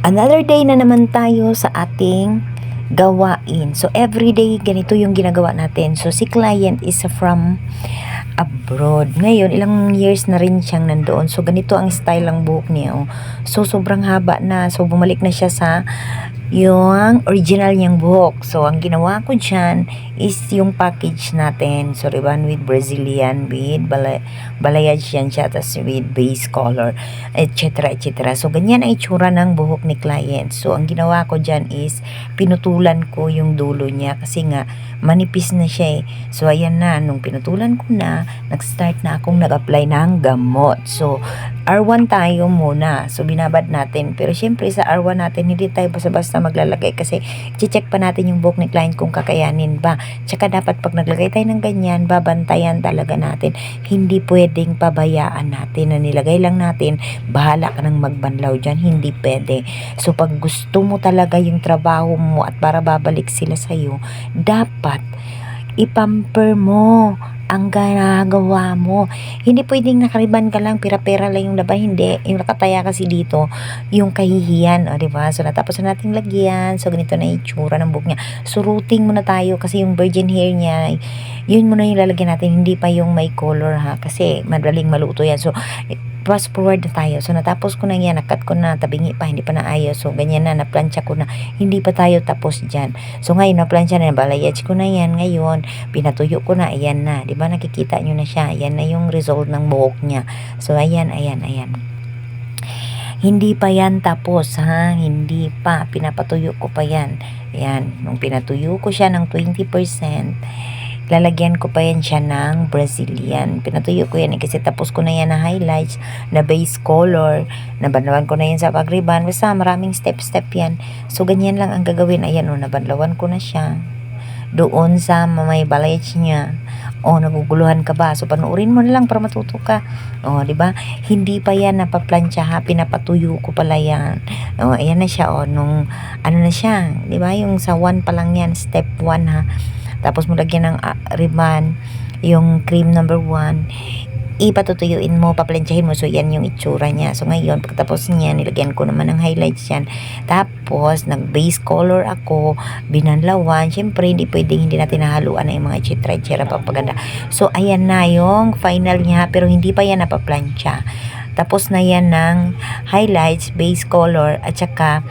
Another day na naman tayo sa ating gawain. So, everyday, ganito yung ginagawa natin. So, si client is from abroad. Ngayon, ilang years na rin siyang nandoon. So, ganito ang style ng buhok niya. Oh. So, sobrang haba na. So, bumalik na siya sa yung original niyang buhok. So, ang ginawa ko dyan is yung package natin. So, ribbon with Brazilian, with balayage yan siya, tas with base color, etc. etc. So, ganyan ang itsura ng buhok ni client. So, ang ginawa ko dyan is pinutulan ko yung dulo niya kasi nga manipis na siya eh. So, ayan na. Nung pinutulan ko na, nag-start na akong nag-apply ng gamot. So, R1 tayo muna. So, binabad natin. Pero, syempre, sa R1 natin, hindi tayo basta-basta maglalagay kasi i-check pa natin yung buhok ni client kung kakayanin ba. Tsaka, dapat pag naglagay tayo ng ganyan, babantayan talaga natin. Hindi pwedeng pabayaan natin na nilagay lang natin, bahala ka nang magbanlaw dyan. Hindi pwede. So, pag gusto mo talaga yung trabaho mo at para babalik sila sa'yo, dapat ipamper mo ang ginagawa mo. Hindi pwedeng nakariban ka lang, pera-pera lang yung laban. Hindi. Yung nakataya kasi dito, yung kahihiyan. O, diba? So, natapos na nating lagyan. So, ganito na yung itsura ng buhok niya. So, routing muna tayo kasi yung virgin hair niya, yun muna yung lalagyan natin. Hindi pa yung may color ha. Kasi madaling maluto yan. So, fast forward na tayo. So, natapos ko na yan. Nakat ko na. Tabingi pa. Hindi pa naayos. So, ganyan na. Naplansya ko na. Hindi pa tayo tapos dyan. So, ngayon, naplansya na. Balayage ko na yan. Ngayon, pinatuyo ko na. Ayan na. Diba? Nakikita nyo na siya. Ayan na yung result ng buhok niya. So, ayan. Hindi pa yan tapos, ha? Hindi pa. Pinapatuyo ko pa yan. Ayan. Nung pinatuyo ko siya ng 20%, lalagyan ko pa yan siya ng Brazilian. Pinatuyo ko yan kasi tapos ko na yan na highlights, na base color, nabanlawan ko na yan sa pagriban. Basta maraming step yan. So, ganyan lang ang gagawin. Ayan o, nabanlawan ko na siya doon sa may balayage niya. O, naguguluhan ka ba? So, panuorin mo na lang para matuto ka. O, diba? Hindi pa yan napaplansya ha. Pinapatuyo ko pala yan. O, ayan na siya. O, nung, ano na siya. Diba? Yung sa 1 pa lang yan. Step 1 ha. Tapos mo lagyan ng ribbon, yung cream number 1, ipatutuyuin mo, paplansyahin mo. So, yan yung itsura niya. So, ngayon, pagkatapos niya, nilagyan ko naman ng highlights yan. Tapos, nag-base color ako, binanlawan. Siyempre, hindi pwedeng hindi natin nahaluan na yung mga chitra-chira papaganda. So, ayan na yung final niya, pero hindi pa yan napaplansya. Tapos na yan ng highlights, base color, at saka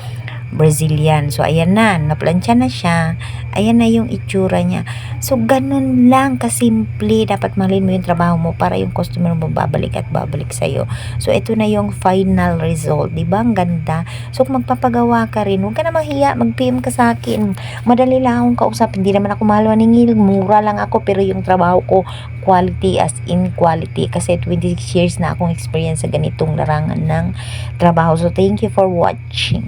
Brazilian. So, ayan na. Naplansya na siya. Ayan na yung itsura niya. So, ganun lang kasimple. Dapat mahalin mo yung trabaho mo para yung customer mo babalik at babalik sa'yo. So, ito na yung final result. Diba? Ang ganda. So, kung magpapagawa ka rin, huwag ka na mahiya. Mag-PM ka sa akin. Madali lang akong kausap. Hindi naman ako mahal maningil. Mura lang ako. Pero yung trabaho ko, quality as in quality. Kasi 26 years na akong experience sa ganitong larangan ng trabaho. So, thank you for watching.